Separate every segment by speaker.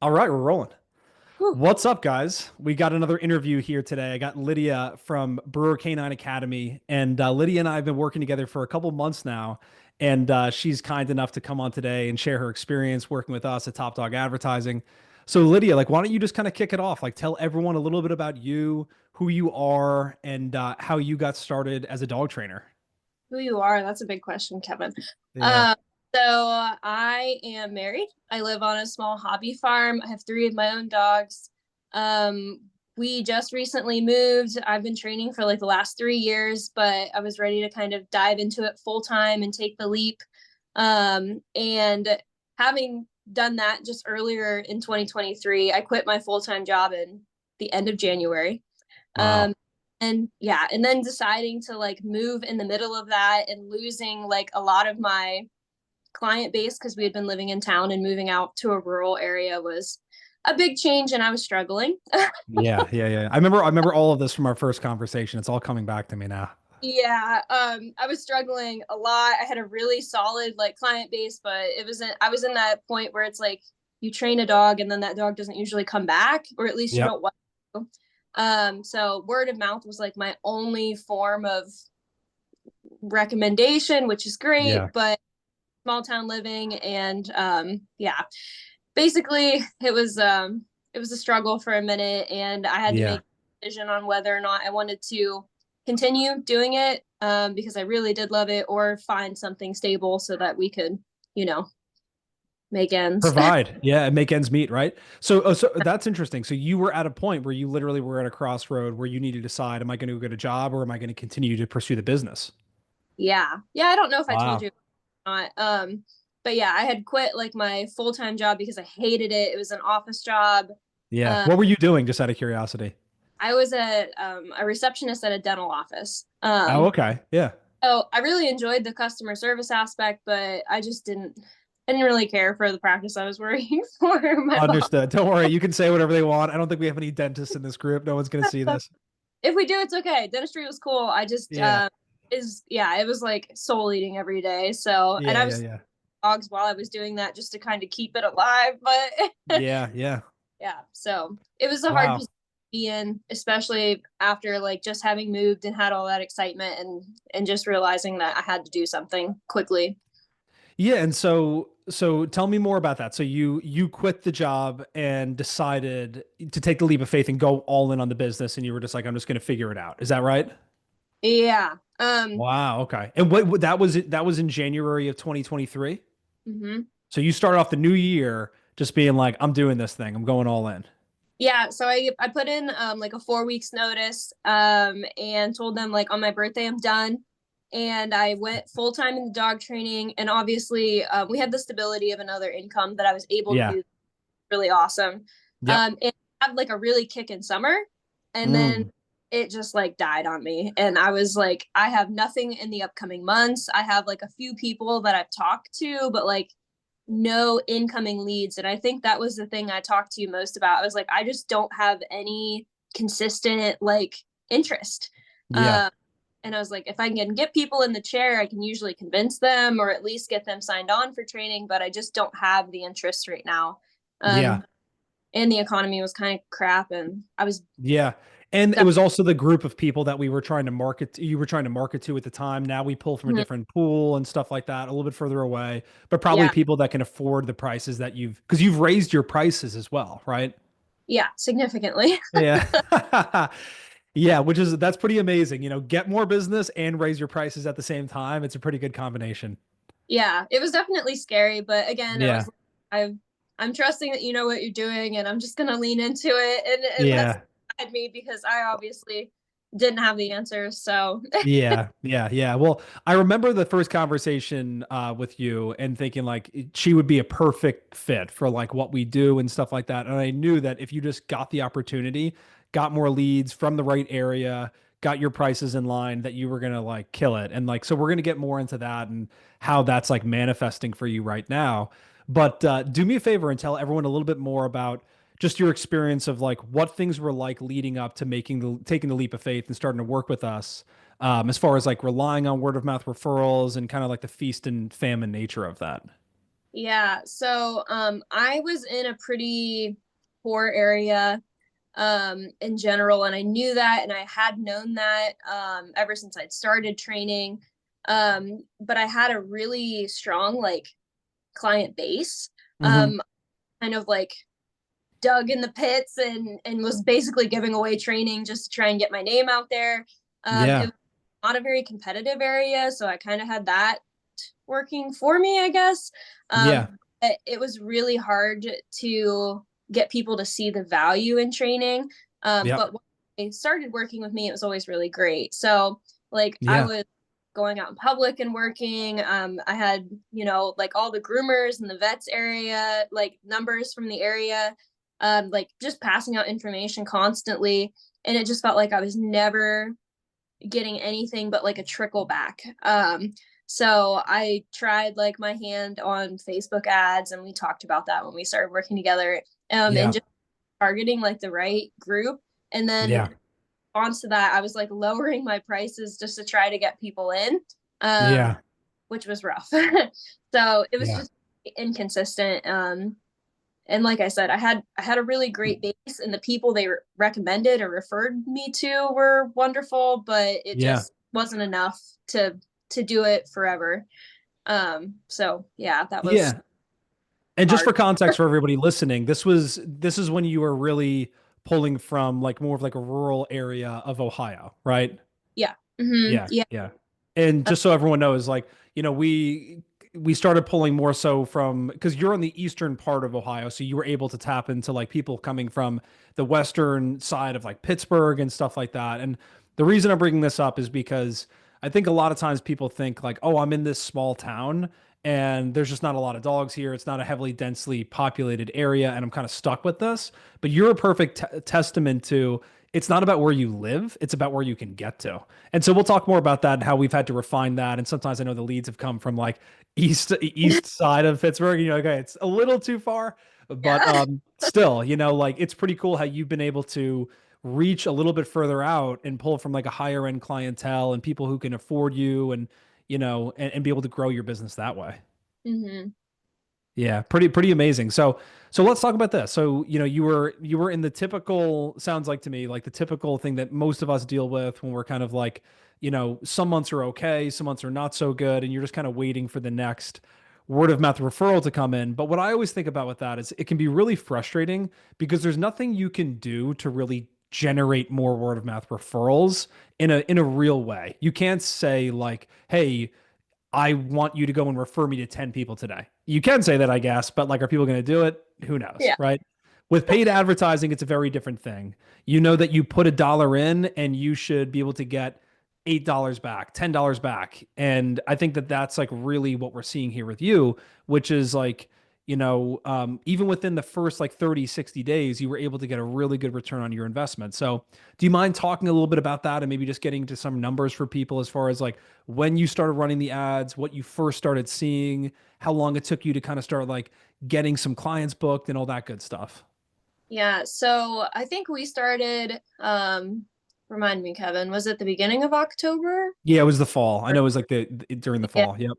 Speaker 1: All right, we're rolling.
Speaker 2: Whew.
Speaker 1: What's up, guys? We got another interview here today. I got Lydia from Brewer Canine Academy, and Lydia and I have been working together for a couple months now. And she's kind enough to come on today and share her experience working with us at Top Dog Advertising. So, Lydia, like, why don't you just kind of kick it off? Like, tell everyone a little bit about you, who you are, and how you got started as a dog trainer.
Speaker 2: Who you are? That's a big question, Kevin.
Speaker 1: Yeah.
Speaker 2: Uh, so I am married. I live on a small hobby farm. I have three of my own dogs. Um, we just recently moved. I've been training for like the last 3 years, but I was ready to kind of dive into it full time and take the leap. And having done that just earlier in 2023, I quit my full time job in the end of January.
Speaker 1: Wow.
Speaker 2: Um, and yeah, and then deciding to like move in the middle of that and losing like a lot of my client base because we had been living in town and moving out to a rural area was a big change and I was struggling.
Speaker 1: Yeah, yeah, yeah. I remember all of this from our first conversation. It's all coming back to me now.
Speaker 2: Yeah, I was struggling a lot. I had a really solid like client base, but I was in that point where it's like you train a dog and then that dog doesn't usually come back, or at least you
Speaker 1: Yep.
Speaker 2: don't want to. So word of mouth was like my only form of recommendation, which is great,
Speaker 1: Yeah.
Speaker 2: but small town living and yeah, basically it was a struggle for a minute and I had to
Speaker 1: Yeah.
Speaker 2: make a decision on whether or not I wanted to continue doing it because I really did love it or find something stable so that we could, you know, make ends.
Speaker 1: Provide, yeah, and make ends meet, right? So that's interesting. So you were at a point where you literally were at a crossroad where you need to decide, am I going to get a job or am I going to continue to pursue the business?
Speaker 2: Yeah. Yeah, I don't know if I told
Speaker 1: Wow.
Speaker 2: you or not. But yeah, I had quit like my full-time job because I hated it. It was an office job.
Speaker 1: Yeah.
Speaker 2: Um
Speaker 1: What were you doing, just out of curiosity?
Speaker 2: I was a receptionist at a dental office.
Speaker 1: Oh, okay. Yeah.
Speaker 2: So I really enjoyed the customer service aspect, but I didn't really care for the practice I was working for. My boss.
Speaker 1: Understood. Don't worry. You can say whatever they want. I don't think we have any dentists in this group. No one's going to see this.
Speaker 2: If we do, it's okay. Dentistry was cool. I just
Speaker 1: Yeah.
Speaker 2: is yeah, it was like soul eating every day. So and
Speaker 1: Yeah.
Speaker 2: I
Speaker 1: Yeah.
Speaker 2: was
Speaker 1: Yeah.
Speaker 2: dogs while I was doing that just to kind of keep it alive. But
Speaker 1: Yeah. Yeah.
Speaker 2: yeah, so it was a hard
Speaker 1: Wow.
Speaker 2: position to be in, especially after like just having moved and had all that excitement and just realizing that I had to do something quickly.
Speaker 1: Yeah, and so tell me more about that. So you quit the job and decided to take the leap of faith and go all in on the business, and you were just like, I'm just going to figure it out. Is that right?
Speaker 2: Yeah.
Speaker 1: Wow. Okay. And that was in January of 2023.
Speaker 2: Mhm.
Speaker 1: So you started off the new year just being like, I'm doing this thing. I'm going all in.
Speaker 2: Yeah, so I put in like a 4 weeks notice and told them like on my birthday I'm done. And I went full time in the dog training. And obviously, we had the stability of another income that I was able to
Speaker 1: Yeah.
Speaker 2: do really awesome.
Speaker 1: Yep.
Speaker 2: And I had like a really kick in summer. And then
Speaker 1: Mm.
Speaker 2: it just like died on me. And I was like, I have nothing in the upcoming months. I have like a few people that I've talked to, but like no incoming leads. And I think that was the thing I talked to you most about. I was like, I just don't have any consistent like interest.
Speaker 1: Yeah.
Speaker 2: Uh, and I was like, if I can get people in the chair, I can usually convince them or at least get them signed on for training, but I just don't have the interest right now.
Speaker 1: Yeah.
Speaker 2: Um, and the economy was kind of crap and I was
Speaker 1: Yeah. And it
Speaker 2: stuck.
Speaker 1: was also the group of people that we were trying to market, you were trying to market to at the time. Now we pull from a
Speaker 2: Mhm.
Speaker 1: different pool and stuff like that, a little bit further away, but probably
Speaker 2: Yeah.
Speaker 1: people that can afford the prices that because you've raised your prices as well, right?
Speaker 2: Yeah. Significantly.
Speaker 1: Yeah. Yeah, that's pretty amazing. Get more business and raise your prices at the same time. It's a pretty good combination.
Speaker 2: Yeah. It was definitely scary. But again, I was
Speaker 1: Yeah.
Speaker 2: like, I'm trusting that you know what you're doing and I'm just going to lean into it and let
Speaker 1: Yeah.
Speaker 2: guide me because I obviously didn't have the answers. So
Speaker 1: Yeah, yeah, yeah. Well, I remember the first conversation with you and thinking like she would be a perfect fit for like what we do and stuff like that. And I knew that if you just got the opportunity, got more leads from the right area, got your prices in line, that you were gonna like kill it. And like, so we're gonna get more into that and how that's like manifesting for you right now. But do me a favor and tell everyone a little bit more about just your experience of like what things were like leading up to taking the leap of faith and starting to work with us, as far as like relying on word of mouth referrals and kind of like the feast and famine nature of that.
Speaker 2: Yeah. So I was in a pretty poor area in general, and I knew that, and I had known that ever since I'd started training. But I had a really strong like client base.
Speaker 1: Hmm.
Speaker 2: Um kind of like dug in the pits and was basically giving away training just to try and get my name out there. It
Speaker 1: Yeah.
Speaker 2: was not a very competitive area, so I kind of had that working for me, I guess.
Speaker 1: Yeah.
Speaker 2: It was really hard to get people to see the value in training.
Speaker 1: Yep.
Speaker 2: But when they started working with me, it was always really great. So, like, I
Speaker 1: Yeah.
Speaker 2: was going out in public and working. I had, like all the groomers in the vets area, like numbers from the area, like just passing out information constantly. And it just felt like I was never getting anything but like a trickle back. So I tried like my hand on Facebook ads, and we talked about that when we started working together. And
Speaker 1: Yeah.
Speaker 2: just targeting like the right group. And then
Speaker 1: Yeah.
Speaker 2: onto that, I was like lowering my prices just to try to get people in,
Speaker 1: Yeah.
Speaker 2: which was rough. So it was
Speaker 1: Yeah.
Speaker 2: just inconsistent. And like I said, I had a really great base, and the people they recommended or referred me to were wonderful, but it
Speaker 1: Yeah.
Speaker 2: just wasn't enough to do it forever. So yeah, that was
Speaker 1: Yeah. And just
Speaker 2: hard.
Speaker 1: for context for everybody listening, this is when you were really pulling from like more of like a rural area of Ohio, right?
Speaker 2: Yeah. Yeah.
Speaker 1: Yeah. And just so everyone knows, like, we started pulling more so from because you're on the eastern part of Ohio, so you were able to tap into like people coming from the western side of like Pittsburgh and stuff like that. And the reason I'm bringing this up is because I think a lot of times people think like, oh, I'm in this small town and there's just not a lot of dogs here. It's not a heavily densely populated area, and I'm kind of stuck with this. But you're a perfect testament to it's not about where you live, it's about where you can get to. And so we'll talk more about that and how we've had to refine that. And sometimes I know the leads have come from like east side of Pittsburgh. Okay, it's a little too far, but
Speaker 2: Yeah.
Speaker 1: still, like it's pretty cool how you've been able to reach a little bit further out and pull from like a higher end clientele and people who can afford you and and be able to grow your business that way.
Speaker 2: hmm
Speaker 1: Yeah, pretty amazing. So let's talk about this. So, you were in the typical sounds like to me like the typical thing that most of us deal with when we're kind of like, some months are okay, some months are not so good, and you're just kind of waiting for the next word of mouth referral to come in. But what I always think about with that is it can be really frustrating because there's nothing you can do to really generate more word of mouth referrals in a real way. You can't say like, "Hey, I want you to go and refer me to 10 people today." You can say that, I guess, but like, are people going to do it? Who knows,
Speaker 2: Yeah.
Speaker 1: right? With paid advertising, it's a very different thing. You know that you put $1 in and you should be able to get $8 back, $10 back. And I think that that's like really what we're seeing here with you, which is like, even within the first like 30, 60 days, you were able to get a really good return on your investment. So, do you mind talking a little bit about that and maybe just getting to some numbers for people as far as like when you started running the ads, what you first started seeing, how long it took you to kind of start like getting some clients booked and all that good stuff?
Speaker 2: Yeah. So I think we started, remind me, Kevin, was it the beginning of October?
Speaker 1: Yeah, it was the fall. I know it was like during the
Speaker 2: Yeah.
Speaker 1: fall. Yep.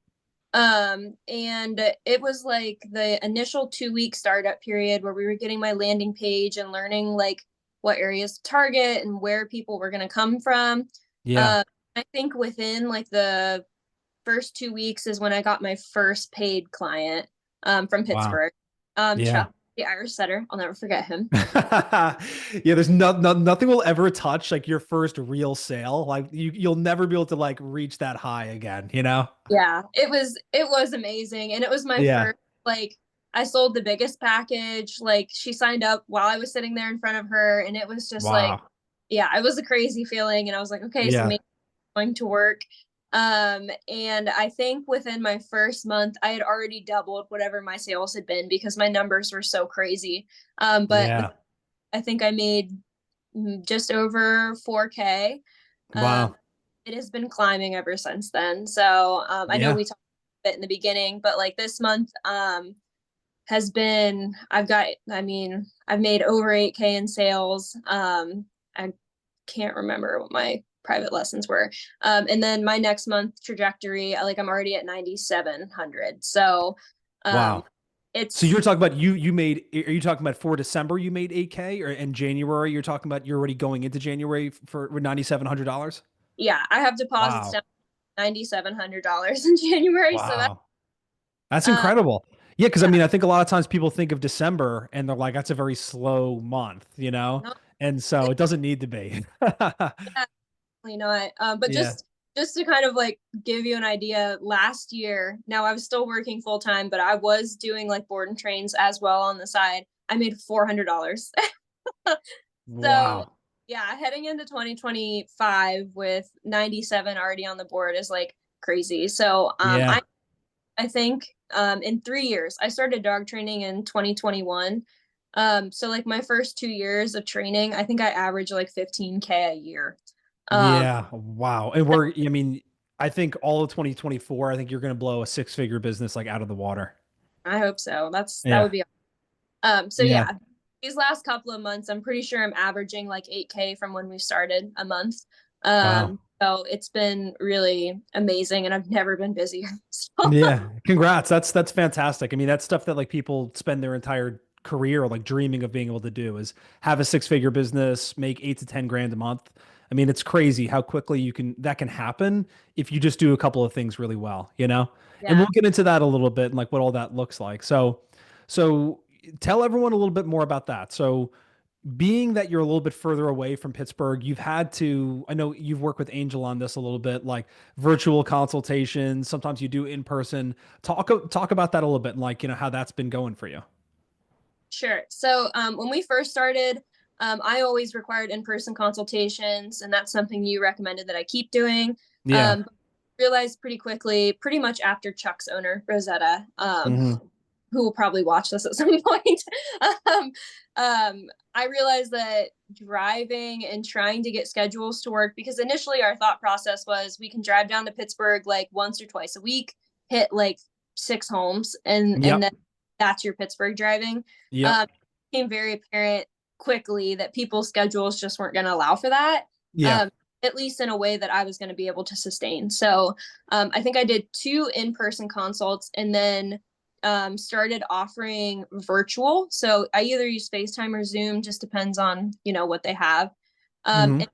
Speaker 2: And it was like the initial 2 week startup period where we were getting my landing page and learning like what areas to target and where people were going to come from.
Speaker 1: Yeah.
Speaker 2: Uh, I think within like the first 2 weeks is when I got my first paid client from
Speaker 1: Wow.
Speaker 2: Pittsburgh.
Speaker 1: Yeah.
Speaker 2: Chuck, the Irish setter. I'll never forget him.
Speaker 1: Yeah, there's nothing will ever touch like your first real sale. Like you'll never be able to like reach that high again, you know?
Speaker 2: Yeah, it was amazing. And it was my
Speaker 1: Yeah.
Speaker 2: first like I sold the biggest package. Like she signed up while I was sitting there in front of her, and it was just like,
Speaker 1: Wow.
Speaker 2: yeah, it was a crazy feeling. And I was like, okay, so
Speaker 1: Yeah.
Speaker 2: maybe I'm going to work. And I think within my first month, I had already doubled whatever my sales had been because my numbers were so crazy. But
Speaker 1: Yeah.
Speaker 2: I think I made just over 4K. Um,
Speaker 1: Wow.
Speaker 2: it has been climbing ever since then. So I know
Speaker 1: Yeah.
Speaker 2: we talked a bit in the beginning, but like this month has been, I've made over 8K in sales. I can't remember what my private lessons were. And then my next month trajectory, like I'm already at 9,700. So Um,
Speaker 1: Wow. So
Speaker 2: it's
Speaker 1: you're talking about you made, are you talking about for December you made 8K, or in January you're talking about you're already going into January for $9,700?
Speaker 2: yeah, I have deposits
Speaker 1: Wow.
Speaker 2: down $9,700 in January, so that
Speaker 1: Wow. That's
Speaker 2: uh
Speaker 1: incredible. Yeah, because I
Speaker 2: yeah,
Speaker 1: mean, I think a lot of times people think of December and they're like, that's a very slow month, you know?
Speaker 2: no,
Speaker 1: And so it doesn't need to be.
Speaker 2: yeah, not. But
Speaker 1: Yeah.
Speaker 2: just to kind of like give you an idea, last year, now I was still working full time, but I was doing like board and trains as well on the side. I made $400. So
Speaker 1: Wow.
Speaker 2: yeah, heading into 2025 with 97 already on the board is like crazy. So
Speaker 1: Yeah.
Speaker 2: I think in 3 years, I started dog training in 2021. So like my first 2 years of training, I think I averaged like 15K a year. Um,
Speaker 1: Yeah. Wow. And I mean, I think all of 2024, I think you're going to blow a six-figure business like out of the water.
Speaker 2: I hope so. That
Speaker 1: Yeah.
Speaker 2: would be so
Speaker 1: Yeah.
Speaker 2: yeah, these last couple of months, I'm pretty sure I'm averaging like 8K from when we started a month.
Speaker 1: Wow.
Speaker 2: So it's been really amazing and I've never been busier. So
Speaker 1: Yeah. Congrats. That's fantastic. I mean, that's stuff that like people spend their entire career like dreaming of being able to do is have a six-figure business, make 8 to 10 grand a month. I mean, it's crazy how quickly that can happen if you just do a couple of things really well, you know? And we'll
Speaker 2: yeah,
Speaker 1: get into that a little bit and like what all that looks like. So tell everyone a little bit more about that. So being that you're a little bit further away from Pittsburgh, you've had to, I know you've worked with Angel on this a little bit, like virtual consultations. Sometimes you do in person. Talk about that a little bit and like, how that's been going for you.
Speaker 2: sure. So when we first started, I always required in-person consultations, and that's something you recommended that I keep doing.
Speaker 1: Yeah.
Speaker 2: But realized pretty quickly, pretty much after Chuck's owner, Rosetta,
Speaker 1: Hmm.
Speaker 2: who will probably watch this at some point, um, I realized that driving and trying to get schedules to work, because initially our thought process was we can drive down to Pittsburgh like once or twice a week, hit like 6 homes, and
Speaker 1: Yep.
Speaker 2: then that's your Pittsburgh driving.
Speaker 1: Yep.
Speaker 2: It became very apparent quickly that people's schedules just weren't going to allow for that.
Speaker 1: Yeah.
Speaker 2: Um, at least in a way that I was going to be able to sustain. So I think I did 2 in-person consults and then started offering virtual. So I either use FaceTime or Zoom, just depends on, what they have.
Speaker 1: Hmm.
Speaker 2: It's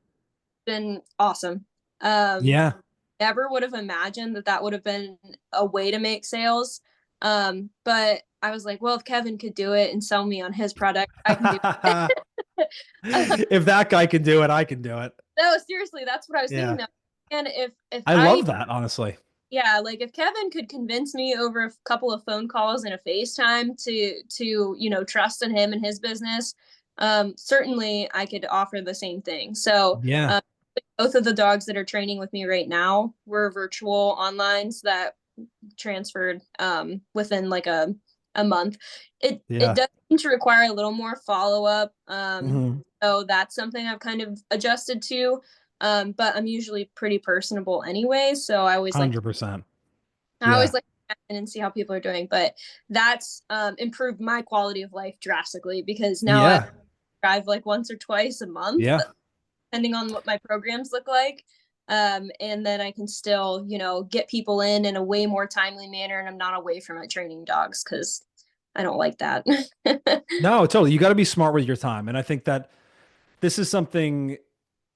Speaker 2: been awesome. Um,
Speaker 1: Yeah.
Speaker 2: Never would have imagined that that would have been a way to make sales. But I was like, well, if Kevin could do it and sell me on his product, I can do it.
Speaker 1: If that guy can do it, I can do it.
Speaker 2: No, seriously, that's what I was thinking
Speaker 1: Yeah.
Speaker 2: though. And if
Speaker 1: I
Speaker 2: I
Speaker 1: love that, honestly.
Speaker 2: yeah, like if Kevin could convince me over a couple of phone calls and a FaceTime to trust in him and his business, certainly I could offer the same thing. So
Speaker 1: Yeah.
Speaker 2: both of the dogs that are training with me right now were virtual onlines that transferred within like a month. It
Speaker 1: Yeah.
Speaker 2: does seem to require a little more follow up.
Speaker 1: Hmm.
Speaker 2: So that's something I've kind of adjusted to. But I'm usually pretty personable anyway, so
Speaker 1: 100%.
Speaker 2: I always
Speaker 1: Yeah.
Speaker 2: like to check in and see how people are doing. But that's improved my quality of life drastically because now I
Speaker 1: Yeah.
Speaker 2: drive like once or twice a month,
Speaker 1: Yeah.
Speaker 2: depending on what my programs look like. And then I can still, get people in a way more timely manner, and I'm not away from my training dogs because I don't like that.
Speaker 1: No, totally. You got to be smart with your time. And I think that this is something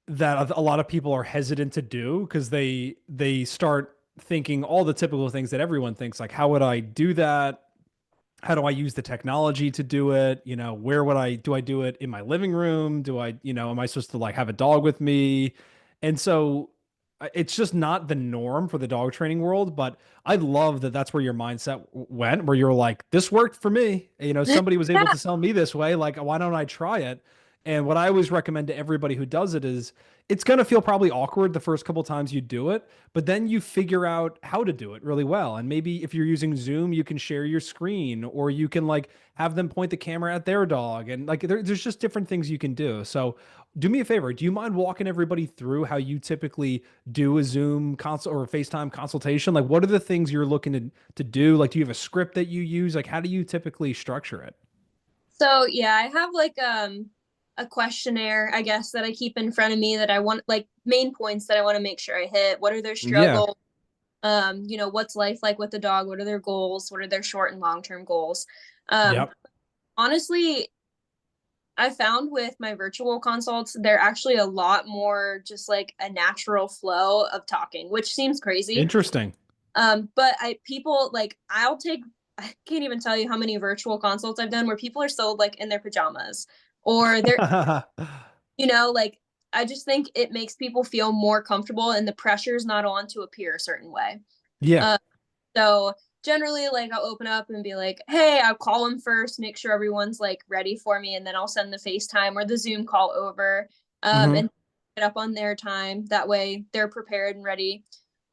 Speaker 1: that a lot of people are hesitant to do because they start thinking all the typical things that everyone thinks, like, how would I do that? How do I use the technology to do it? Where would I do it in my living room? Am I supposed to like have a dog with me? And so it's just not the norm for the dog training world, but I love that that's where your mindset went, where you're like, this worked for me. Somebody was able
Speaker 2: Yeah.
Speaker 1: to sell me this way. Like, why don't I try it? And what I always recommend to everybody who does it is it's going to feel probably awkward the first couple times you do it, but then you figure out how to do it really well. And maybe if you're using Zoom, you can share your screen or you can like have them point the camera at their dog. And like there's just different things you can do. So do me a favor. Do you mind walking everybody through how you typically do a Zoom consult or a FaceTime consultation? Like what are the things you're looking to do? Like, do you have a script that you use? Like, how do you typically structure it?
Speaker 2: So yeah, I have like a questionnaire, I guess, that I keep in front of me that I want like main points that I want to make sure I hit. What are their
Speaker 1: Yeah.
Speaker 2: struggles? What's life like with the dog? What are their goals? What are their short and long term goals? Um,
Speaker 1: Yep.
Speaker 2: Honestly, I found with my virtual consults, they're actually a lot more just like a natural flow of talking, which seems crazy.
Speaker 1: Interesting.
Speaker 2: But people like I can't even tell you how many virtual consults I've done where people are still like in their pajamas or they're, like I just think it makes people feel more comfortable and the pressure is not on to appear a certain way.
Speaker 1: Yeah.
Speaker 2: Uh, so generally, like I'll open up and be like, "Hey," I'll call them first, make sure everyone's like ready for me, and then I'll send the FaceTime or the Zoom call over,
Speaker 1: Hmm.
Speaker 2: and get up on their time. That way, they're prepared and ready.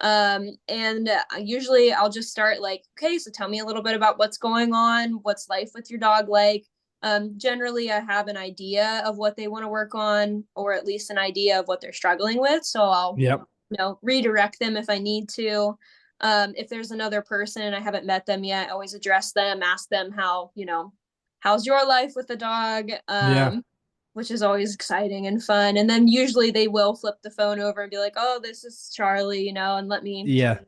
Speaker 2: And usually, I'll just start like, "Okay, so tell me a little bit about what's going on. What's life with your dog like?" Generally, I have an idea of what they want to work on, or at least an idea of what they're struggling with. So I'll,
Speaker 1: Yep.
Speaker 2: redirect them if I need to. If there's another person and I haven't met them yet, I always address them, ask them how, how's your life with the dog?
Speaker 1: Yeah.
Speaker 2: Which is always exciting and fun. And then usually they will flip the phone over and be like, "Oh, this is Charlie," and let me
Speaker 1: Yeah.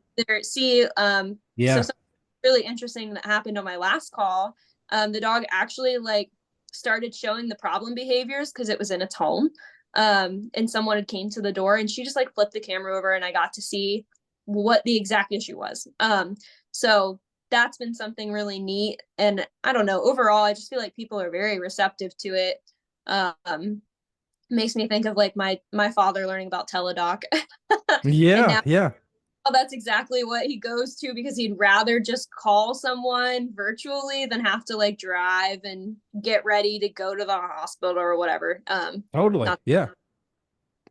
Speaker 2: see. So
Speaker 1: Yeah.
Speaker 2: something really interesting that happened on my last call. The dog actually like started showing the problem behaviors because it was in its home. And someone had came to the door and she just like flipped the camera over and I got to see what the exact issue was. So that's been something really neat. And I don't know, overall, I just feel like people are very receptive to it. Um, Makes me think of like my father learning about teledoc. And
Speaker 1: Yeah.
Speaker 2: now
Speaker 1: Yeah.
Speaker 2: that's exactly what he goes to because he'd rather just call someone virtually than have to like drive and get ready to go to the hospital or whatever.
Speaker 1: Totally.
Speaker 2: Not
Speaker 1: Yeah.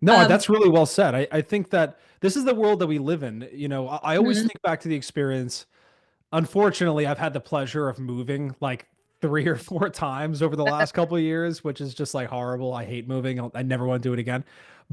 Speaker 1: No,
Speaker 2: um
Speaker 1: that's really well said. I think that this is the world that we live in. I always
Speaker 2: mhm,
Speaker 1: think back to the experience. Unfortunately, I've had the pleasure of moving like 3 or 4 times over the last couple of years, which is just like horrible. I hate moving. I never want to do it again.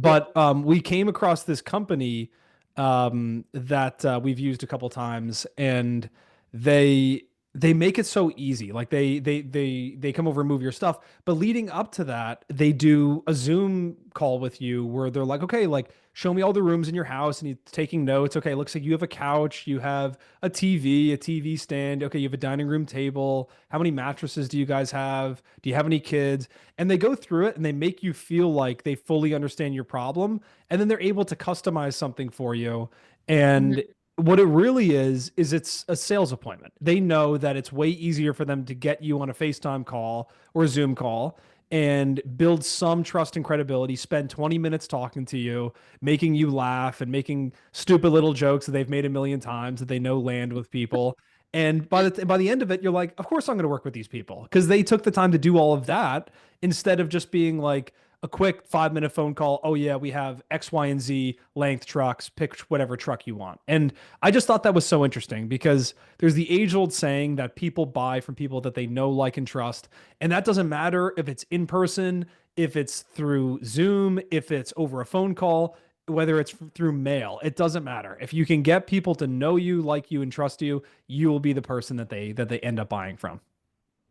Speaker 2: yeah.
Speaker 1: But we came across this company that we've used a couple times, and they they make it so easy. Like they come over and move your stuff. But leading up to that, they do a Zoom call with you where they're like, okay, like show me all the rooms in your house, and he's taking notes. Okay, looks like you have a couch, you have a TV stand. Okay, you have a dining room table. How many mattresses do you guys have? Do you have any kids? And they go through it and they make you feel like they fully understand your problem. And then they're able to customize something for you.
Speaker 2: Mhm.
Speaker 1: And what it really is it's a sales appointment. They know that it's way easier for them to get you on a FaceTime call or a Zoom call and build some trust and credibility, spend 20 minutes talking to you, making you laugh and making stupid little jokes that they've made a million times that they know land with people. And by the end of it, you're like, of course I'm going to work with these people because they took the time to do all of that instead of just being like a quick 5 minute phone call. Oh yeah, we have X, Y, and Z length trucks. Pick whatever truck you want. And I just thought that was so interesting because there's the age old saying that people buy from people that they know, like, and trust. And that doesn't matter if it's in person, if it's through Zoom, if it's over a phone call, whether it's through mail. It doesn't matter. If you can get people to know you, like you, and trust you, you will be the person that they end up buying from.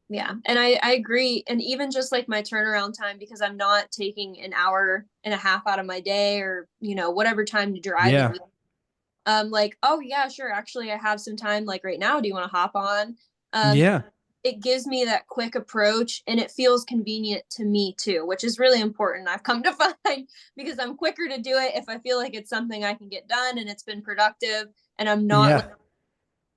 Speaker 2: Yeah. And I agree. And even just like my turnaround time, because I'm not taking an hour and a half out of my day or, whatever time to drive it.
Speaker 1: Yeah.
Speaker 2: Like, "Oh yeah, sure. Actually, I have some time like right now. Do you want to hop on?" Um,
Speaker 1: Yeah.
Speaker 2: it gives me that quick approach and it feels convenient to me too, which is really important. I've come to find because I'm quicker to do it if I feel like it's something I can get done and it's been productive and I'm not like
Speaker 1: Yeah.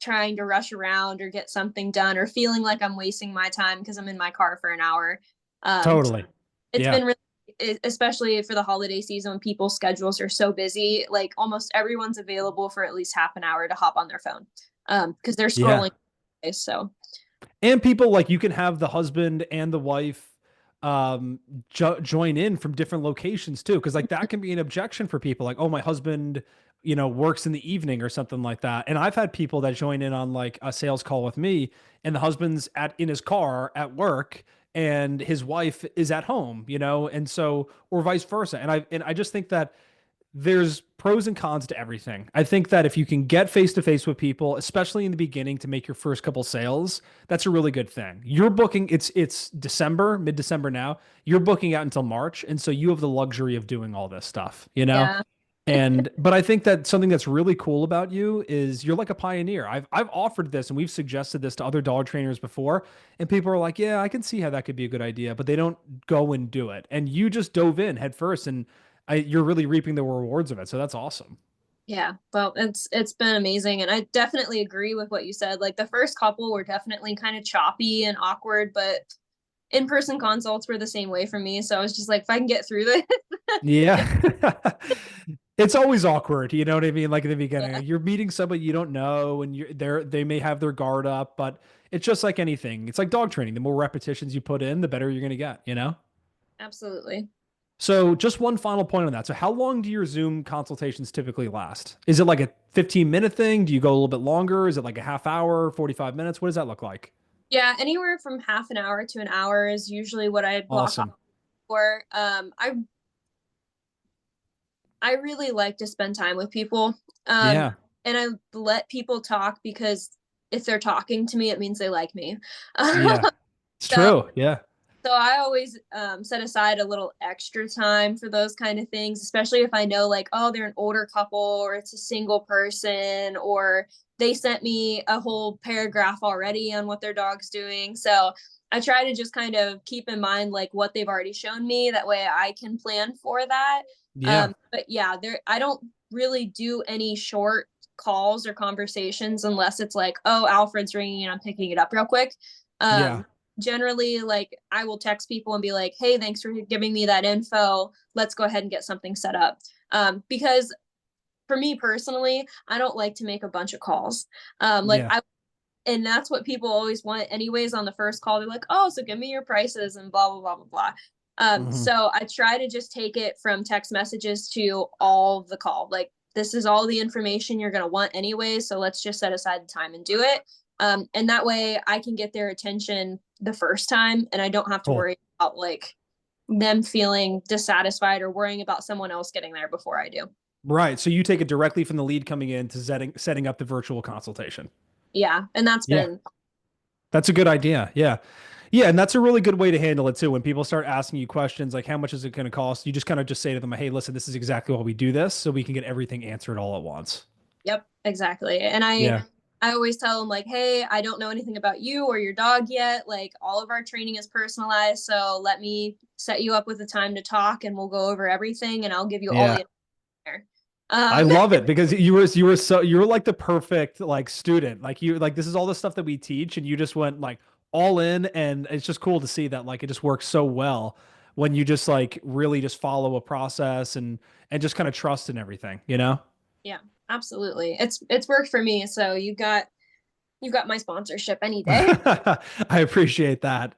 Speaker 2: trying to rush around or get something done or feeling like I'm wasting my time because I'm in my car for an hour. So
Speaker 1: Totally.
Speaker 2: it's
Speaker 1: Yeah.
Speaker 2: been really, especially for the holiday season when people's schedules are so busy, like almost everyone's available for at least half an hour to hop on their phone because they're
Speaker 1: Yeah.
Speaker 2: scrolling. So
Speaker 1: And people like you can have the husband and the wife join in from different locations too, because like that can be an objection for people. Like, oh, my husband, works in the evening or something like that. And I've had people that join in on like a sales call with me, and the husband's at in his car at work, and his wife is at home, and so or vice versa. And I just think that there's pros and cons to everything. I think that if you can get face to face with people, especially in the beginning to make your first couple sales, that's a really good thing. You're booking it's December, mid-December now. You're booking out until March, and so you have the luxury of doing all this stuff, you know?
Speaker 2: yeah,
Speaker 1: But I think that something that's really cool about you is you're like a pioneer. I've offered this and we've suggested this to other dog trainers before, and people are like, "Yeah, I can see how that could be a good idea," but they don't go and do it. And you just dove in head first, and you're really reaping the rewards of it. So that's awesome.
Speaker 2: Yeah, well, it's been amazing, and I definitely agree with what you said. Like the first couple were definitely kind of choppy and awkward, but in-person consults were the same way for me. So I was just like, if I can get through this,
Speaker 1: Yeah. It's always awkward, you know what I mean? Like in the beginning,
Speaker 2: yeah,
Speaker 1: like, you're meeting somebody you don't know and they may have their guard up, but it's just like anything. It's like dog training. The more repetitions you put in, the better you're going to get, you know?
Speaker 2: absolutely.
Speaker 1: So just one final point on that. So how long do your Zoom consultations typically last? Is it like a 15-minute thing? Do you go a little bit longer? Is it like a half hour, 45 minutes? What does that look like?
Speaker 2: Yeah, anywhere from half an hour to an hour is usually what I block off
Speaker 1: Awesome.
Speaker 2: for. I really like to spend time with people. Um,
Speaker 1: Yeah.
Speaker 2: and I let people talk because if they're talking to me, it means they like me.
Speaker 1: Yeah. It's
Speaker 2: So
Speaker 1: true. Yeah.
Speaker 2: So I always set aside a little extra time for those kind of things, especially if I know like, oh, they're an older couple or it's a single person or they sent me a whole paragraph already on what their dog's doing. So I try to just kind of keep in mind like what they've already shown me. That way I can plan for that.
Speaker 1: Yeah.
Speaker 2: But yeah, there I don't really do any short calls or conversations unless it's like, oh, Alfred's ringing and I'm picking it up real quick.
Speaker 1: Yeah.
Speaker 2: Um, Generally like I will text people and be like, hey, thanks for giving me that info, let's go ahead and get something set up. Because for me personally, I don't like to make a bunch of calls. Like
Speaker 1: Yeah.
Speaker 2: I And that's what people always want anyways on the first call. They're like, oh, so give me your prices and blah blah blah blah blah.
Speaker 1: Hmm.
Speaker 2: So I try to just take it from text messages to all of the call. Like this is all the information you're gonna want anyway. So let's just set aside the time and do it. And that way I can get their attention the first time and I don't have to
Speaker 1: Cool.
Speaker 2: worry about like them feeling dissatisfied or worrying about someone else getting there before I do.
Speaker 1: Right. So you take it directly from the lead coming in to setting up the virtual consultation.
Speaker 2: Yeah. And that's
Speaker 1: Yeah.
Speaker 2: been,
Speaker 1: That's a good idea. Yeah. Yeah, and that's a really good way to handle it too. When people start asking you questions like how much is it going to cost, you just kind of just say to them, "Hey, listen, this is exactly why we do this, so we can get everything answered all at once."
Speaker 2: yep, exactly. And
Speaker 1: Yeah.
Speaker 2: I always tell them like, hey, I don't know anything about you or your dog yet. Like all of our training is personalized. So let me set you up with a time to talk and we'll go over everything and I'll give you all
Speaker 1: Yeah.
Speaker 2: the information.
Speaker 1: I
Speaker 2: Um,
Speaker 1: love it because you were like the perfect like student. Like you like this is all the stuff that we teach and you just went like all in, and it's just cool to see that like it just works so well when you just like really just follow a process and just kind of trust in everything, you know?
Speaker 2: yeah, absolutely. It's worked for me. So you've got my sponsorship any day.
Speaker 1: I appreciate that.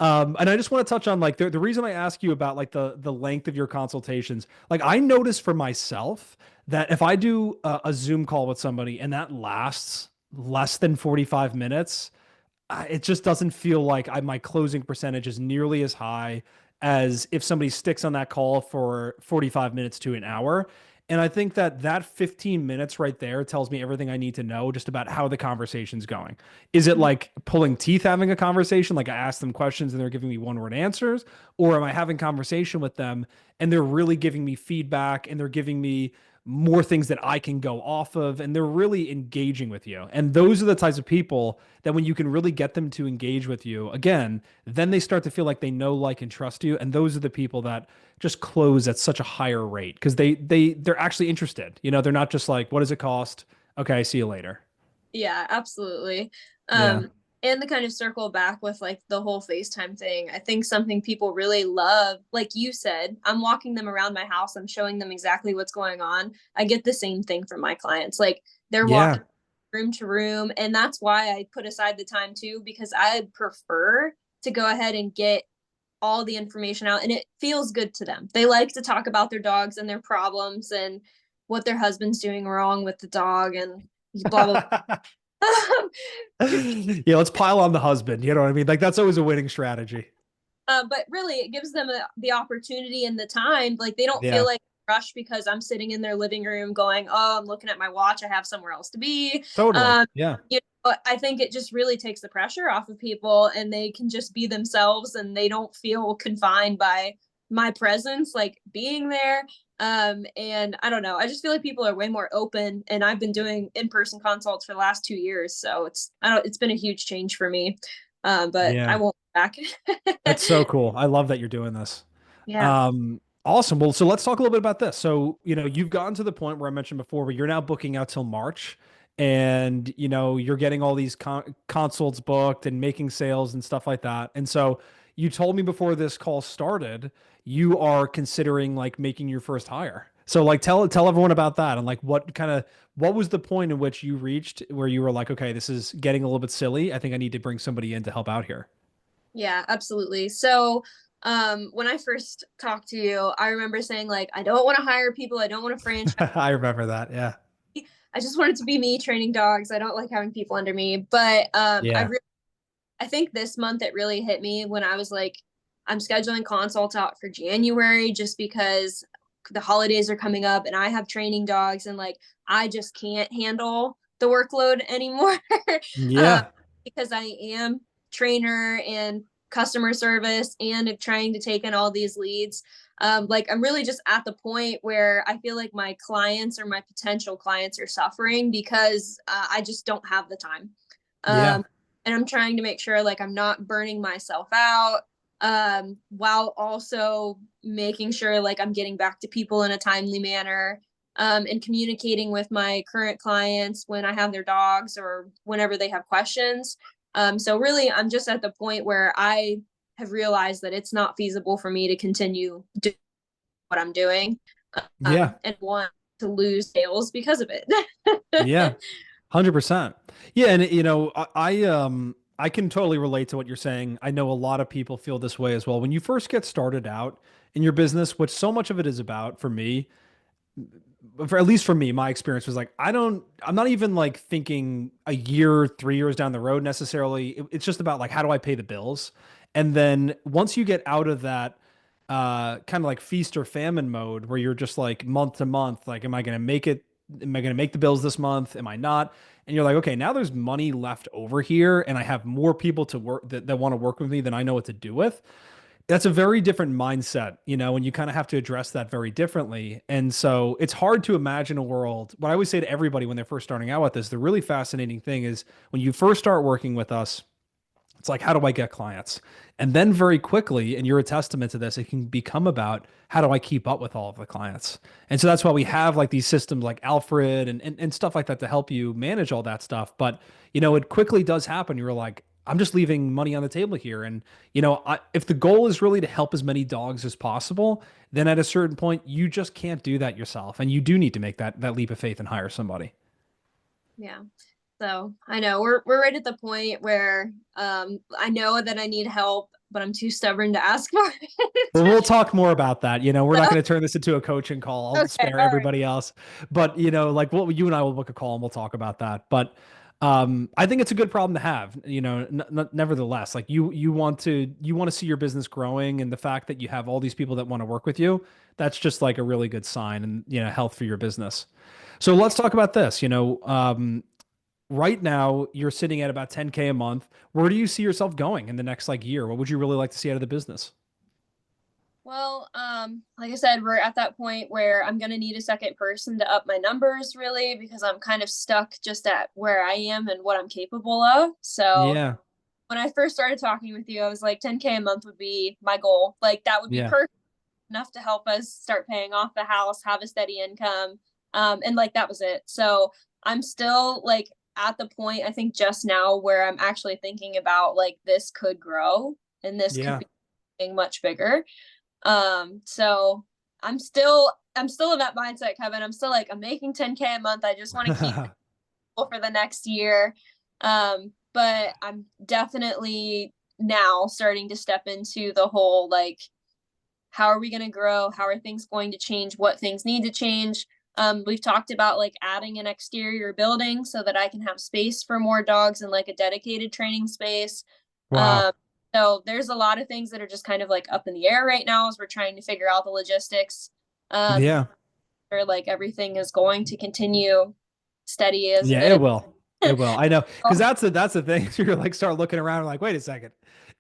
Speaker 1: And I just want to touch on like the reason I ask you about like the length of your consultations. Like I notice for myself that if I do a Zoom call with somebody and that lasts less than 45 minutes, it just doesn't feel like my closing percentage is nearly as high as if somebody sticks on that call for 45 minutes to an hour. And I think that that 15 minutes right there tells me everything I need to know just about how the conversation's going. Is it like pulling teeth having a conversation? Like I ask them questions and they're giving me one word answers? Or am I having conversation with them and they're really giving me feedback and they're giving me more things that I can go off of and they're really engaging with you. And those are the types of people that when you can really get them to engage with you, again, then they start to feel like they know, like, and trust you. And those are the people that just close at such a higher rate because they're actually interested. You know, they're not just like, what does it cost? Okay, see you later.
Speaker 2: Yeah, absolutely.
Speaker 1: Yeah.
Speaker 2: And to kind of circle back with like the whole FaceTime thing, I think something people really love, like you said, I'm walking them around my house, I'm showing them exactly what's going on. I get the same thing from my clients. Like they're
Speaker 1: Yeah.
Speaker 2: walking room to room. And that's why I put aside the time too, because I prefer to go ahead and get all the information out and it feels good to them. They like to talk about their dogs and their problems and what their husband's doing wrong with the dog and blah blah.
Speaker 1: Yeah, let's pile on the husband. You know what I mean? Like that's always a winning strategy.
Speaker 2: But really, it gives them the opportunity and the time. Like they don't feel
Speaker 1: Yeah,
Speaker 2: like rush because I'm sitting in their living room going, "Oh, I'm looking at my watch. I have somewhere else to be."
Speaker 1: totally.
Speaker 2: Um,
Speaker 1: Yeah.
Speaker 2: I think it just really takes the pressure off of people, and they can just be themselves, and they don't feel confined by my presence, like being there. And I don't know, I just feel like people are way more open, and I've been doing in-person consults for the last 2 years. So I don't, it's been a huge change for me. But I
Speaker 1: Yeah.
Speaker 2: won't go back.
Speaker 1: That's so cool. I love that you're doing this.
Speaker 2: Yeah.
Speaker 1: Awesome. Well, so let's talk a little bit about this. So, you've gotten to the point where I mentioned before where you're now booking out till March and, you're getting all these consults booked and making sales and stuff like that. And so you told me before this call started, you are considering like making your first hire. So like tell everyone about that and like what was the point in which you reached where you were like, okay, this is getting a little bit silly. I think I need to bring somebody in to help out here.
Speaker 2: Yeah, absolutely. So, when I first talked to you, I remember saying like, I don't want to hire people. I don't want to franchise.
Speaker 1: I remember that. Yeah.
Speaker 2: I just want it to be me training dogs. I don't like having people under me. But
Speaker 1: Yeah.
Speaker 2: I think this month it really hit me when I was like, I'm scheduling consults out for January just because the holidays are coming up and I have training dogs, and like I just can't handle the workload anymore. um,
Speaker 1: Yeah.
Speaker 2: because I am trainer and customer service and trying to take in all these leads. Like I'm really just at the point where I feel like my clients or my potential clients are suffering because I just don't have the time.
Speaker 1: Yeah.
Speaker 2: Um, and I'm trying to make sure like I'm not burning myself out, while also making sure like I'm getting back to people in a timely manner, and communicating with my current clients when I have their dogs or whenever they have questions. So really, I'm just at the point where I have realized that it's not feasible for me to continue doing what I'm doing,
Speaker 1: Yeah.
Speaker 2: and want to lose sales because of it.
Speaker 1: Yeah. 100%. Yeah, and I can totally relate to what you're saying. I know a lot of people feel this way as well. When you first get started out in your business, which so much of it is about for me, for at least for me, my experience was like, I'm not even like thinking a year, 3 years down the road necessarily. It's just about like, how do I pay the bills? And then once you get out of that, kind of like feast or famine mode where you're just like month to month, like, am I going to make it? Am I going to make the bills this month? Am I not? And you're like, okay, now there's money left over here and I have more people to work that want to work with me than I know what to do with. That's a very different mindset, and you kind of have to address that very differently. And so it's hard to imagine a world. What I always say to everybody when they're first starting out with this, the really fascinating thing is when you first start working with us, it's like, how do I get clients? And then very quickly, and you're a testament to this, it can become about how do I keep up with all of the clients? And so that's why we have like these systems like Alfred and stuff like that to help you manage all that stuff. But, it quickly does happen. You're like, I'm just leaving money on the table here. And, if the goal is really to help as many dogs as possible, then at a certain point, you just can't do that yourself. And you do need to make that leap of faith and hire somebody.
Speaker 2: Yeah. So I know we're right at the point where I know that I need help, but I'm too stubborn to ask for
Speaker 1: Well,
Speaker 2: it.
Speaker 1: we'll talk more about that. We're not going to turn this into a coaching call. I'll
Speaker 2: Okay,
Speaker 1: spare
Speaker 2: all right.
Speaker 1: everybody else. But, like what you and I will book a call and we'll talk about that. But I think it's a good problem to have, nevertheless, like you want to see your business growing, and the fact that you have all these people that want to work with you, that's just like a really good sign and, health for your business. So
Speaker 2: Yeah.
Speaker 1: let's talk about this. Right now you're sitting at about 10K a month. Where do you see yourself going in the next like year? What would you really like to see out of the business?
Speaker 2: Well, like I said, we're at that point where I'm gonna need a second person to up my numbers really because I'm kind of stuck just at where I am and what I'm capable of. So
Speaker 1: Yeah.
Speaker 2: when I first started talking with you, I was like 10K a month would be my goal. Like that would be
Speaker 1: Yeah.
Speaker 2: perfect enough to help us start paying off the house, have a steady income. And like that was it. So I'm still like at the point, I think just now where I'm actually thinking about like this could grow and this could
Speaker 1: Yeah.
Speaker 2: be much bigger. So I'm still in that mindset, Kevin. I'm still like I'm making 10K a month. I just want to keep it for the next year. But I'm definitely now starting to step into the whole like how are we going to grow? How are things going to change? What things need to change? We've talked about like adding an exterior building so that I can have space for more dogs and like a dedicated training space.
Speaker 1: Wow.
Speaker 2: Um, so there's a lot of things that are just kind of like up in the air right now as we're trying to figure out the logistics. Um,
Speaker 1: Yeah.
Speaker 2: or like everything is going to continue steady as it
Speaker 1: Yeah,
Speaker 2: is.
Speaker 1: it will. It will. I know. Because that's the thing. You're like start looking around and like, wait a second.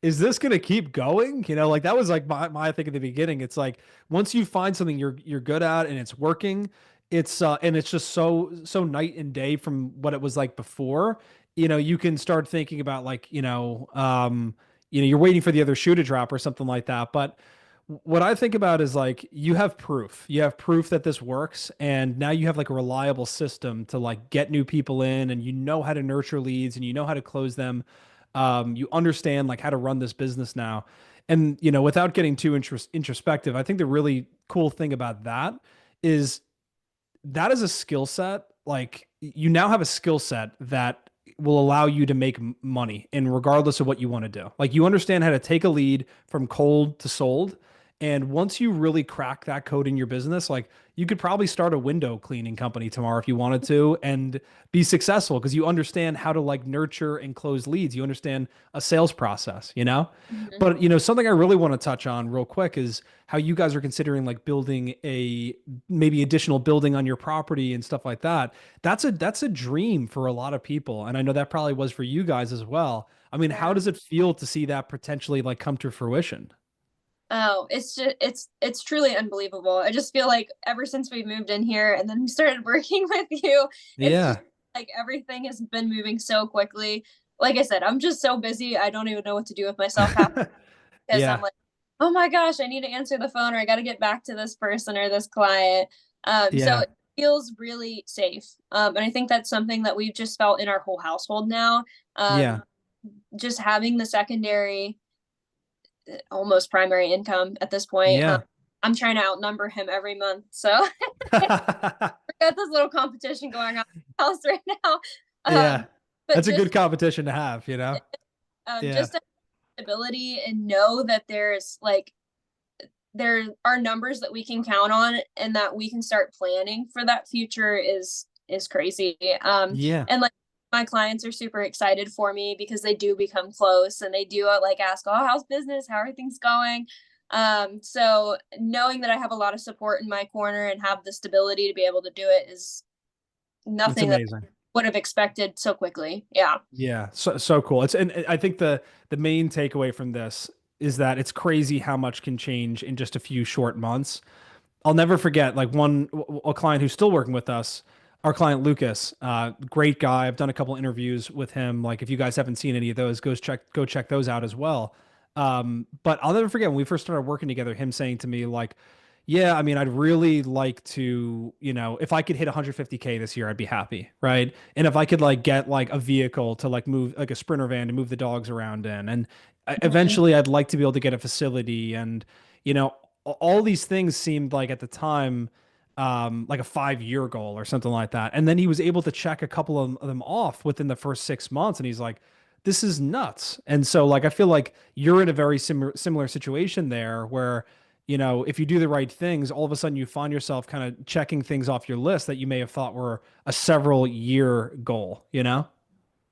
Speaker 1: is this going to keep going? You know, like that was like my thing at the beginning. It's like once you find something you're good at and it's working, and it's just so night and day from what it was like before. You know, you can start thinking about like, you're waiting for the other shoe to drop or something like that. But what I think about is like you have proof. You have proof that this works, and now you have like a reliable system to like get new people in, and you know how to nurture leads and you know how to close them. You understand like how to run this business now. And without getting too introspective, I think the really cool thing about that is that is a skill set. Like you now have a skill set that will allow you to make money and regardless of what you want to do. Like you understand how to take a lead from cold to sold. And once you really crack that code in your business, like you could probably start a window cleaning company tomorrow if you wanted to and be successful because you understand how to like nurture and close leads. You understand a sales process.
Speaker 2: Mhm.
Speaker 1: But something I really want to touch on real quick is how you guys are considering like building a maybe additional building on your property and stuff like that. That's a dream for a lot of people, and I know that probably was for you guys as well. I mean, how
Speaker 2: Yeah.
Speaker 1: does it feel to see that potentially like come to fruition?
Speaker 2: Oh, it's just it's truly unbelievable. I just feel like ever since we moved in here and then we started working with you, it's just
Speaker 1: Yeah.
Speaker 2: like everything has been moving so quickly. Like I said, I'm just so busy. I don't even know what to do with myself half because I'm
Speaker 1: Yeah.
Speaker 2: like, oh my gosh, I need to answer the phone or I got to get back to this person or this client. So
Speaker 1: Yeah.
Speaker 2: it feels really safe. And I think that's something that we've just felt in our whole household now.
Speaker 1: Yeah.
Speaker 2: Just having the secondary almost primary income at this point.
Speaker 1: Yeah.
Speaker 2: I'm trying to outnumber him every month. So we got this little competition going on in the house right now.
Speaker 1: Yeah.
Speaker 2: But
Speaker 1: That's a good
Speaker 2: just
Speaker 1: competition to have. Yeah.
Speaker 2: just stability and know that there's like there are numbers that we can count on and that we can start planning for that future is crazy.
Speaker 1: Yeah.
Speaker 2: And like my clients are super excited for me because they do become close and they do like ask, oh, how's business? How are things going? So knowing that I have a lot of support in my corner and have the stability to be able to do it is
Speaker 1: That's
Speaker 2: nothing that I
Speaker 1: amazing.
Speaker 2: would have expected so quickly. Yeah.
Speaker 1: Yeah, so cool. And I think the main takeaway from this is that it's crazy how much can change in just a few short months. I'll never forget like a client who's still working with us, our client Lucas, great guy. I've done a couple interviews with him. Like if you guys haven't seen any of those, go check those out as well. But I'll never forget when we first started working together, him saying to me like, "Yeah, I mean, I'd really like to, if I could hit 150K this year, I'd be happy, right? And if I could like get like a vehicle to like move like a Sprinter van to move the dogs around in, and
Speaker 2: Mhm.
Speaker 1: eventually I'd like to be able to get a facility and." You know, all these things seemed like at the time like a 5 year goal or something like that. And then he was able to check a couple of them off within the first 6 months. And he's like, this is nuts. And so like I feel like you're in a very similar situation there where, if you do the right things, all of a sudden you find yourself kind of checking things off your list that you may have thought were a several year goal?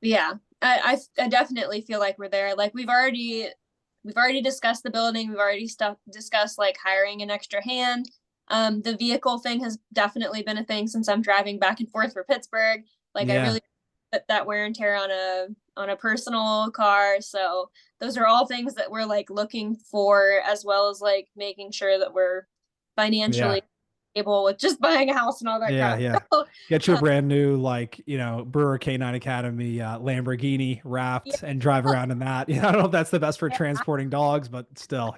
Speaker 2: Yeah, I definitely feel like we're there. Like we've already discussed the building. We've already discussed like hiring an extra hand. The vehicle thing has definitely been a thing since I'm driving back and forth for Pittsburgh. Like I
Speaker 1: Yeah.
Speaker 2: really put that wear and tear on a personal car. So those are all things that we're like looking for, as well as like making sure that we're
Speaker 1: Yeah.
Speaker 2: financially able with just buying a house and all that
Speaker 1: Yeah,
Speaker 2: crap.
Speaker 1: yeah.
Speaker 2: So,
Speaker 1: Get you a
Speaker 2: uh,
Speaker 1: brand new, like, Brewer K9 Academy Lamborghini
Speaker 2: yeah,
Speaker 1: wrapped and drive around in that. I don't know if that's the best for transporting dogs, but still.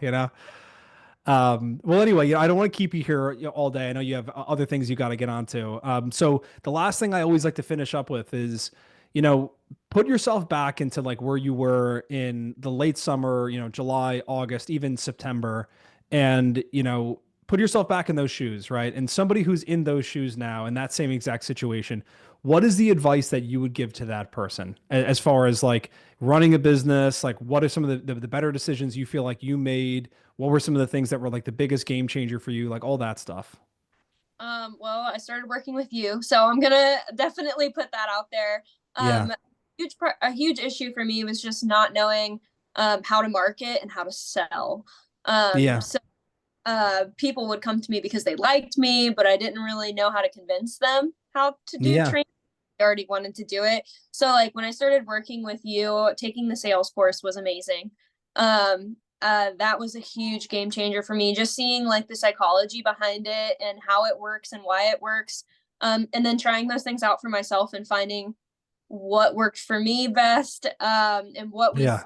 Speaker 1: Well, anyway, I don't want to keep you here all day. I know you have other things you got to get onto. So the last thing I always like to finish up with is, you know, put yourself back into like where you were in the late summer, July, August, even September, and put yourself back in those shoes, right? And somebody who's in those shoes now in that same exact situation, what is the advice that you would give to that person as far as like running a business? Like, what are some of the better decisions you feel like you made? What were some of the things that were like the biggest game changer for you? Like all that stuff.
Speaker 2: well, I started working with you, so I'm gonna definitely put that out there.
Speaker 1: Yeah.
Speaker 2: A huge issue for me was just not knowing how to market and how to sell.
Speaker 1: Yeah.
Speaker 2: So people would come to me because they liked me, but I didn't really know how to convince them how to do
Speaker 1: Yeah.
Speaker 2: training. I already wanted to do it. So like when I started working with you, taking the sales course was amazing. That was a huge game changer for me. Just seeing like the psychology behind it and how it works and why it works. And then trying those things out for myself and finding what worked for me best, and what was
Speaker 1: Yeah.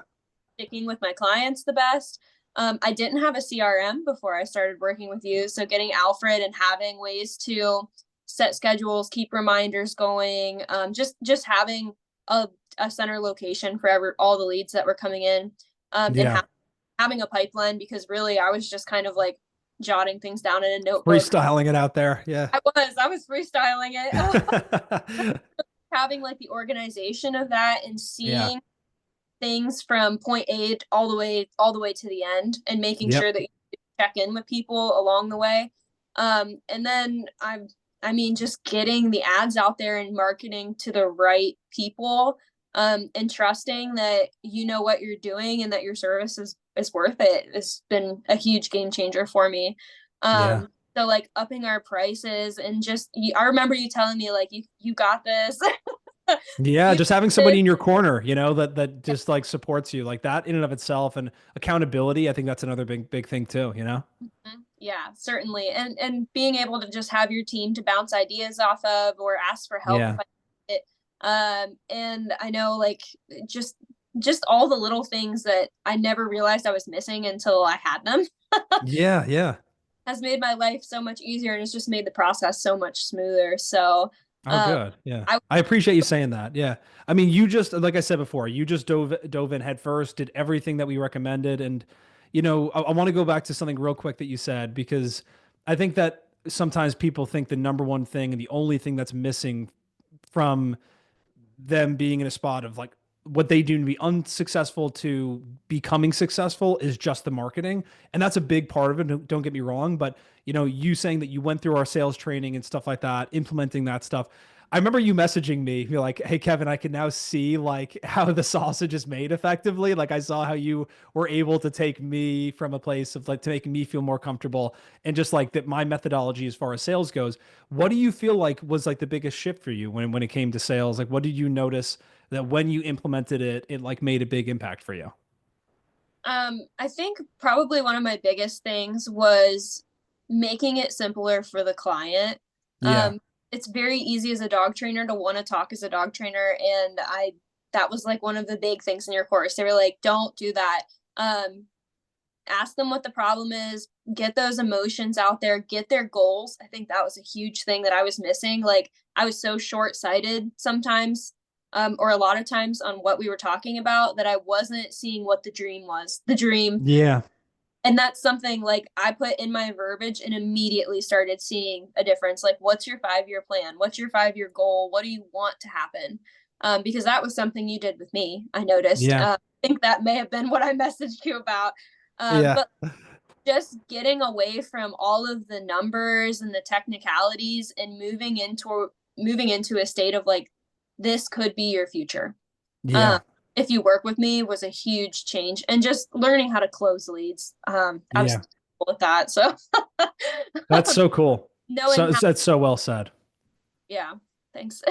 Speaker 2: sticking with my clients the best. I didn't have a CRM before I started working with you. So getting Alfred and having ways to set schedules, keep reminders going, just having a, a center location for all the leads that were coming in, and
Speaker 1: Yeah.
Speaker 2: having a pipeline, because really I was just kind of like jotting things down in a notebook.
Speaker 1: Freestyling it out there. Yeah.
Speaker 2: I was freestyling it. Having like the organization of that and
Speaker 1: Yeah.
Speaker 2: seeing things from point A all the way to the end, and making
Speaker 1: Yep.
Speaker 2: sure that you check in with people along the way. And then I mean, just getting the ads out there and marketing to the right people, and trusting that you know what you're doing and that your service is worth it has been a huge game changer for me.
Speaker 1: Yeah.
Speaker 2: So like upping our prices, and just I remember you telling me like you got this.
Speaker 1: Yeah,
Speaker 2: you
Speaker 1: just having
Speaker 2: did.
Speaker 1: somebody in your corner, that just like supports you like that in and of itself and accountability, I think that's another big thing too, you know?
Speaker 2: Yeah, certainly. And being able to just have your team to bounce ideas off of or ask for help if
Speaker 1: Yeah.
Speaker 2: I need it. And I know like just just all the little things that I never realized I was missing until I had them
Speaker 1: Yeah, yeah.
Speaker 2: has made my life so much easier, and it's just made the process so much smoother. So
Speaker 1: Oh,
Speaker 2: um
Speaker 1: good. Yeah.
Speaker 2: I
Speaker 1: I appreciate you saying that. Yeah. I mean, you just, like I said before, you just dove in head first, did everything that we recommended. And, I want to go back to something real quick that you said, because I think that sometimes people think the number one thing and the only thing that's missing from them being in a spot of like what they do to be unsuccessful to becoming successful is just the marketing. And that's a big part of it. Don't get me wrong, but you saying that you went through our sales training and stuff like that, implementing that stuff. I remember you messaging me, you're like, "Hey Kevin, I can now see like how the sausage is made effectively. Like I saw how you were able to take me from a place of like to make me feel more comfortable and just like that my methodology as far as sales goes." What do you feel like was like the biggest shift for you when it came to sales? Like what did you notice that when you implemented it, it like made a big impact for you?
Speaker 2: I think probably one of my biggest things was making it simpler for the client.
Speaker 1: Yeah.
Speaker 2: Um, it's very easy as a dog trainer to want to talk as a dog trainer, and that was like one of the big things in your course. They were like, "Don't do that." Ask them what the problem is, get those emotions out there, get their goals. I think that was a huge thing that I was missing. Like I was so short-sighted sometimes, or a lot of times on what we were talking about, that I wasn't seeing what the dream was. The dream.
Speaker 1: Yeah.
Speaker 2: And that's something like I put in my verbiage and immediately started seeing a difference. Like, what's your 5 year plan? What's your 5 year goal? What do you want to happen? Because that was something you did with me. I noticed.
Speaker 1: Yeah.
Speaker 2: I think that may have been what I messaged you about.
Speaker 1: Yeah.
Speaker 2: But just getting away from all of the numbers and the technicalities, and moving into a state of like, this could be your future. Um,
Speaker 1: Yeah.
Speaker 2: if you work with me, was a huge change, and just learning how to close leads. I was
Speaker 1: Yeah.
Speaker 2: terrible with that. So
Speaker 1: That's so cool.
Speaker 2: knowing
Speaker 1: So
Speaker 2: how,
Speaker 1: that's so well said.
Speaker 2: yeah, thanks.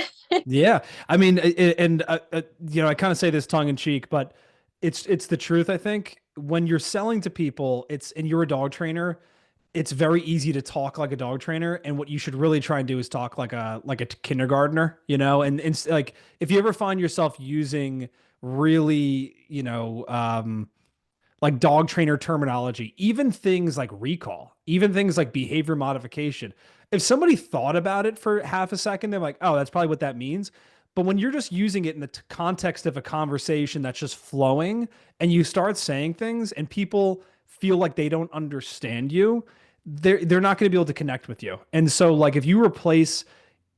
Speaker 1: Yeah. I mean, and I kind of say this tongue in cheek, but it's the truth, I think. When you're selling to people, and you're a dog trainer, it's very easy to talk like a dog trainer, and what you should really try and do is talk like a kindergartner, and like if you ever find yourself using really, like dog trainer terminology, even things like recall, even things like behavior modification. If somebody thought about it for half a second, they're like, oh, that's probably what that means. But when you're just using it in the context of a conversation that's just flowing and you start saying things and people feel like they don't understand you, they're not going to be able to connect with you. And so like if you replace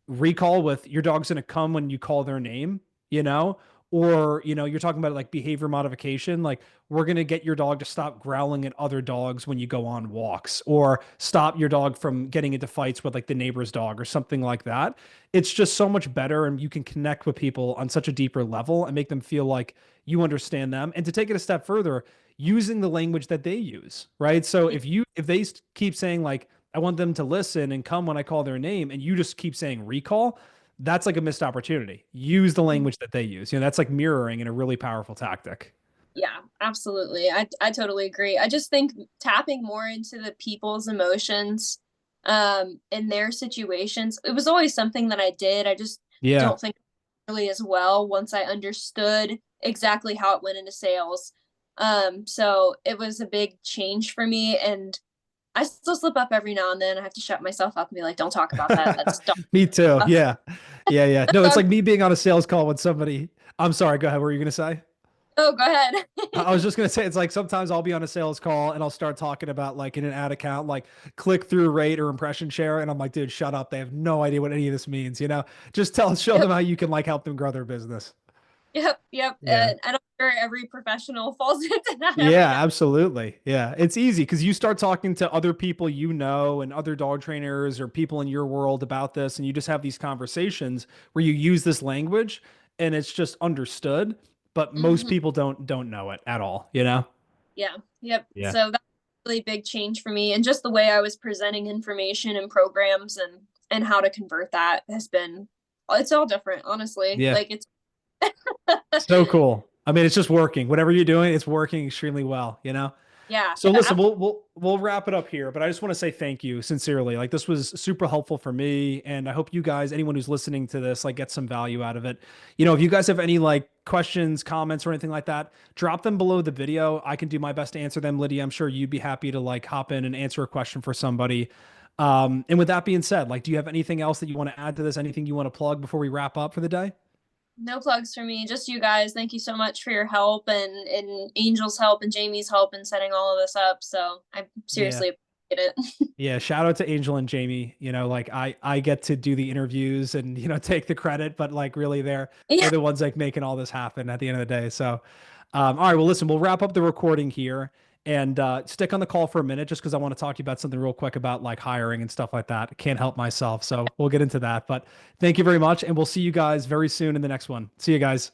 Speaker 1: recall with your dog's going to come when you call their name, you know, or, you're talking about like behavior modification, like we're going to get your dog to stop growling at other dogs when you go on walks, or stop your dog from getting into fights with like the neighbor's dog or something like that. It's just so much better. And you can connect with people on such a deeper level and make them feel like you understand them. And to take it a step further, using the language that they use, right? So if they keep saying like, I want them to listen and come when I call their name, and you just keep saying recall, that's like a missed opportunity. Use the language that they use. That's like mirroring in a really powerful tactic.
Speaker 2: Yeah, absolutely. I totally agree. I just think tapping more into the people's emotions in their situations. It was always something that I did. I just
Speaker 1: Yeah.
Speaker 2: don't think really as well once I understood exactly how it went into sales. So it was a big change for me, and I still slip up every now and then. I have to shut myself up and be like, "Don't talk about that. That's dumb
Speaker 1: Me too.
Speaker 2: stuff."
Speaker 1: Yeah. Yeah. Yeah. No, it's like me being on a sales call with somebody. I'm sorry. Go ahead. What were you going to say?
Speaker 2: Oh, go ahead.
Speaker 1: I was just gonna say it's like sometimes I'll be on a sales call and I'll start talking about like in an ad account, like click through rate or impression share, and I'm like, dude, shut up. They have no idea what any of this means. Just show
Speaker 2: Yep,
Speaker 1: them how you can like help them grow their business.
Speaker 2: yep.
Speaker 1: Yeah.
Speaker 2: And I'm sure every professional falls into that every now.
Speaker 1: Yeah, absolutely. Yeah. It's easy because you start talking to other people and other dog trainers or people in your world about this, and you just have these conversations where you use this language and it's just understood, but most
Speaker 2: Mhm.
Speaker 1: people don't know it at all?
Speaker 2: Yeah, yep.
Speaker 1: Yeah.
Speaker 2: So that's a really big change for me, and just the way I was presenting information and programs and how to convert that has been. It's all different, honestly.
Speaker 1: Yeah.
Speaker 2: Like it's
Speaker 1: So cool. I mean, it's just working. Whatever you're doing, it's working extremely well?
Speaker 2: yeah,
Speaker 1: So listen,
Speaker 2: absolutely.
Speaker 1: we'll wrap it up here, but I just want to say thank you sincerely. Like this was super helpful for me, and I hope you guys, anyone who's listening to this, like get some value out of it. If you guys have any like questions, comments, or anything like that, drop them below the video. I can do my best to answer them, Lydia. I'm sure you'd be happy to like hop in and answer a question for somebody. And with that being said, like, do you have anything else that you want to add to this? Anything you want to plug before we wrap up for the day?
Speaker 2: No plugs for me, just you guys. Thank you so much for your help and Angel's help and Jamie's help in setting all of this up. So I
Speaker 1: Yeah.
Speaker 2: seriously appreciate it.
Speaker 1: Yeah, shout out to Angel and Jamie. Like I get to do the interviews and take the credit, but like really they're
Speaker 2: Yeah,
Speaker 1: the ones like making all this happen at the end of the day. So all right, well listen, we'll wrap up the recording here and stick on the call for a minute just because I want to talk to you about something real quick about like hiring and stuff like that. I can't help myself. So we'll get into that. But thank you very much, and we'll see you guys very soon in the next one. See you guys.